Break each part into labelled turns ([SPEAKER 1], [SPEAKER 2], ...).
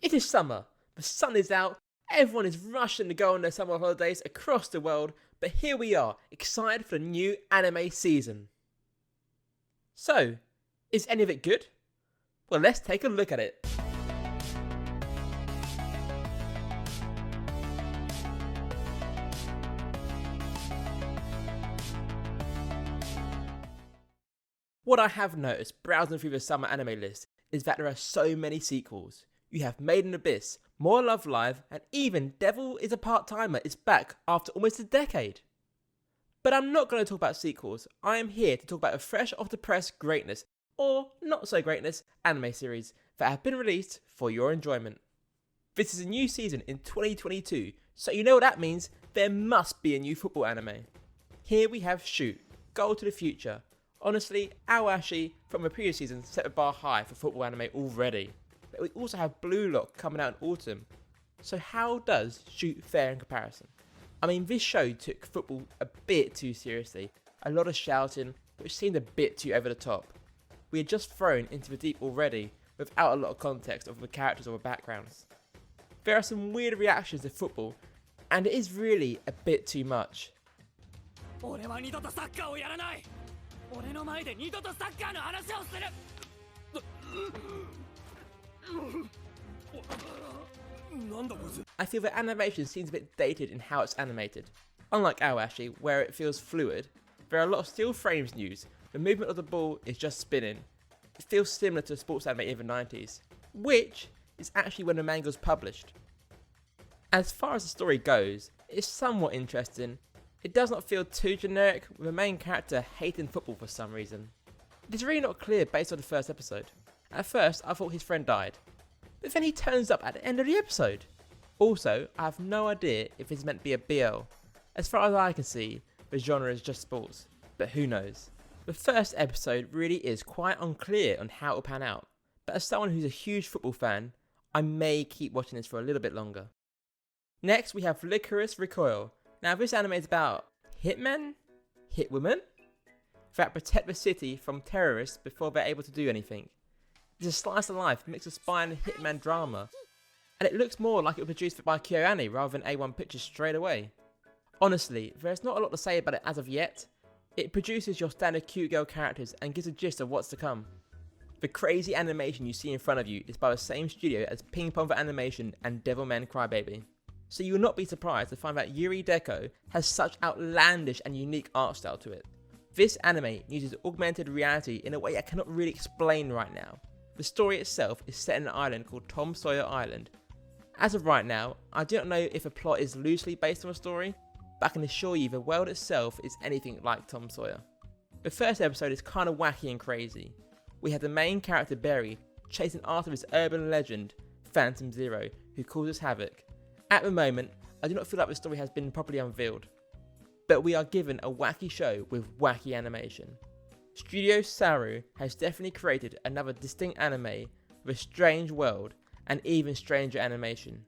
[SPEAKER 1] It is summer, the sun is out, everyone is rushing to go on their summer holidays across the world, but here we are, excited for the new anime season. So, is any of it good? Well, let's take a look at it. What I have noticed browsing through the summer anime list is that there are so many sequels. You have Made in Abyss, More Love Live, and even Devil is a Part-Timer is back after almost a decade. But I'm not going to talk about sequels, I am here to talk about a fresh off the press greatness, or not so greatness, anime series that have been released for your enjoyment. This is a new season in 2022, so you know what that means, there must be a new football anime. Here we have Shoot, Goal to the Future. Honestly, Awashi from the previous season set the bar high for football anime already. But we also have Blue Lock coming out in autumn. So how does Shoot fare in comparison? I mean, this show took football a bit too seriously. A lot of shouting, which seemed a bit too over the top. We are just thrown into the deep already without a lot of context of the characters or the backgrounds. There are some weird reactions to football, and it is really a bit too much. I feel the animation seems a bit dated in how it's animated. Unlike Awashi, where it feels fluid, there are a lot of still frames used. The movement of the ball is just spinning. It feels similar to sports anime in the 90s, which is actually when the manga was published. As far as the story goes, it is somewhat interesting. It does not feel too generic, with the main character hating football for some reason. It is really not clear based on the first episode. At first, I thought his friend died, but then he turns up at the end of the episode. Also, I have no idea if it's meant to be a BL. As far as I can see, the genre is just sports, but who knows. The first episode really is quite unclear on how it will pan out, but as someone who's a huge football fan, I may keep watching this for a little bit longer. Next, we have Lycoris Recoil. Now, this anime is about hitmen? Hitwomen? That protect the city from terrorists before they're able to do anything. It's a slice of life mixed with spy and hitman drama, and it looks more like it was produced by KyoAni rather than A1 Pictures straight away. Honestly, there's not a lot to say about it as of yet. It produces your standard cute girl characters and gives a gist of what's to come. The crazy animation you see in front of you is by the same studio as Ping Pong for Animation and Devilman Crybaby. So you will not be surprised to find that Yuri Deco has such outlandish and unique art style to it. This anime uses augmented reality in a way I cannot really explain right now. The story itself is set in an island called Tom Sawyer Island. As of right now, I do not know if the plot is loosely based on a story, but I can assure you the world itself is anything like Tom Sawyer. The first episode is kind of wacky and crazy. We have the main character Barry chasing after this urban legend, Phantom Zero, who causes havoc. At the moment, I do not feel like the story has been properly unveiled, but we are given a wacky show with wacky animation. Studio Saru has definitely created another distinct anime with a strange world and even stranger animation.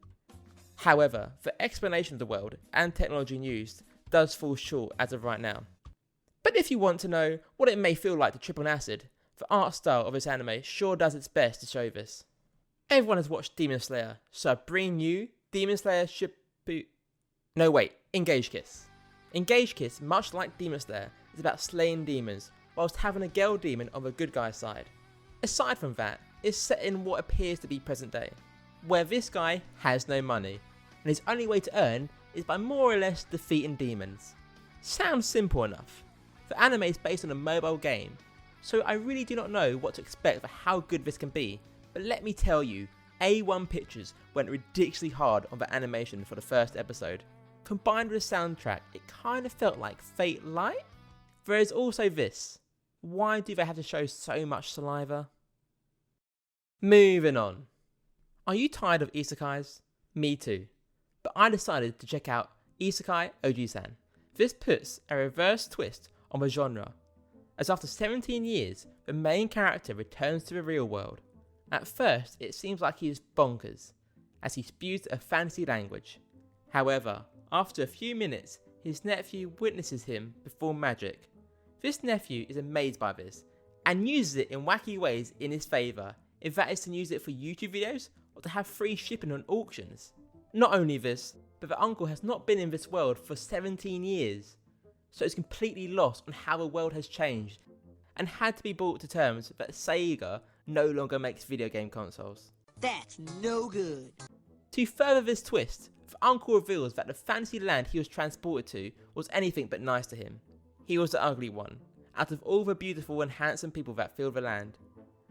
[SPEAKER 1] However, the explanation of the world and technology used does fall short as of right now. But if you want to know what it may feel like to trip on acid, the art style of this anime sure does its best to show this. Everyone has watched Demon Slayer, so I bring you Demon Slayer Engage Kiss. Engage Kiss, much like Demon Slayer, is about slaying demons, whilst having a girl demon on the good guy's side. Aside from that, it's set in what appears to be present day, where this guy has no money, and his only way to earn is by more or less defeating demons. Sounds simple enough. The anime is based on a mobile game, so I really do not know what to expect for how good this can be, but let me tell you, A1 Pictures went ridiculously hard on the animation for the first episode. Combined with the soundtrack, it kind of felt like Fate Light. There is also this. Why do they have to show so much saliva? Moving on. Are you tired of isekais? Me too. But I decided to check out Isekai Ojisan. This puts a reverse twist on the genre, as after 17 years, the main character returns to the real world. At first, it seems like he is bonkers, as he spews a fantasy language. However, after a few minutes, his nephew witnesses him perform magic. This nephew is amazed by this, and uses it in wacky ways in his favour, if that is to use it for YouTube videos, or to have free shipping on auctions. Not only this, but the uncle has not been in this world for 17 years, so it's completely lost on how the world has changed, and had to be brought to terms that Sega no longer makes video game consoles.
[SPEAKER 2] That's no good.
[SPEAKER 1] To further this twist, the uncle reveals that the fantasy land he was transported to was anything but nice to him. He was the ugly one, out of all the beautiful and handsome people that filled the land.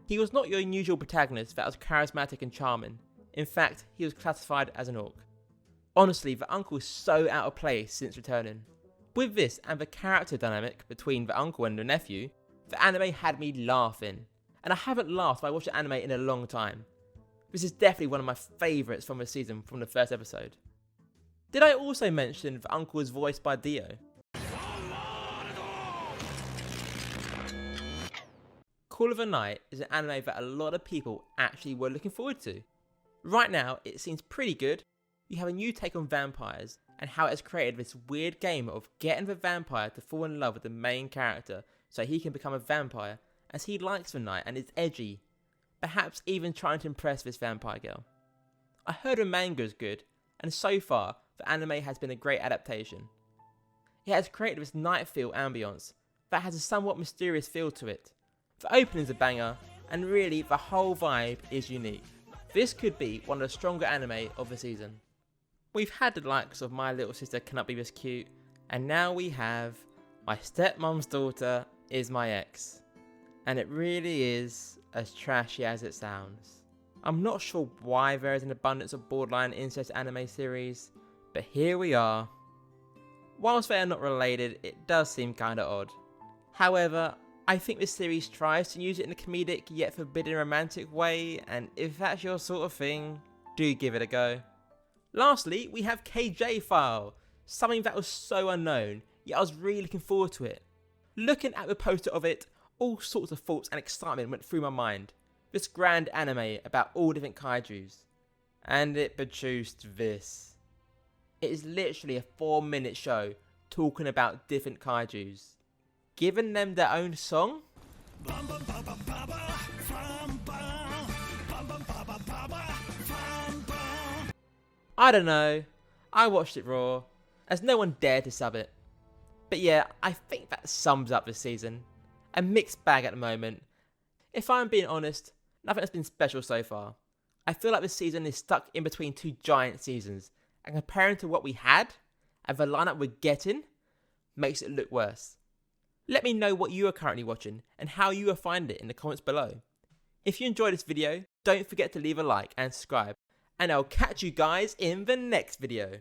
[SPEAKER 1] He was not your usual protagonist that was charismatic and charming. In fact, he was classified as an orc. Honestly, the uncle is so out of place since returning. With this and the character dynamic between the uncle and the nephew, the anime had me laughing. And I haven't laughed while I watched the anime in a long time. This is definitely one of my favourites from the season from the first episode. Did I also mention the uncle was voiced by Dio? Call of the Night is an anime that a lot of people actually were looking forward to. Right now, it seems pretty good. You have a new take on vampires and how it has created this weird game of getting the vampire to fall in love with the main character so he can become a vampire, as he likes the night and is edgy, perhaps even trying to impress this vampire girl. I heard the manga is good, and so far, the anime has been a great adaptation. It has created this night feel ambience that has a somewhat mysterious feel to it. The opening is a banger, and really the whole vibe is unique. This could be one of the stronger anime of the season. We've had the likes of My Little Sister Cannot Be This Cute, and now we have My Stepmom's Daughter Is My Ex. And it really is as trashy as it sounds. I'm not sure why there is an abundance of borderline incest anime series, but here we are. Whilst they are not related, it does seem kinda odd. However, I think this series tries to use it in a comedic yet forbidden romantic way, and if that's your sort of thing, do give it a go. Lastly, we have KJ File, something that was so unknown, yet I was really looking forward to it. Looking at the poster of it, all sorts of thoughts and excitement went through my mind. This grand anime about all different kaijus. And it produced this. It is literally a 4-minute show talking about different kaijus, giving them their own song? I don't know, I watched it raw, as no one dared to sub it. But yeah, I think that sums up this season. A mixed bag at the moment. If I'm being honest, nothing has been special so far. I feel like this season is stuck in between two giant seasons, and comparing to what we had, and the lineup we're getting, makes it look worse. Let me know what you are currently watching and how you are finding it in the comments below. If you enjoyed this video, don't forget to leave a like and subscribe, and I'll catch you guys in the next video.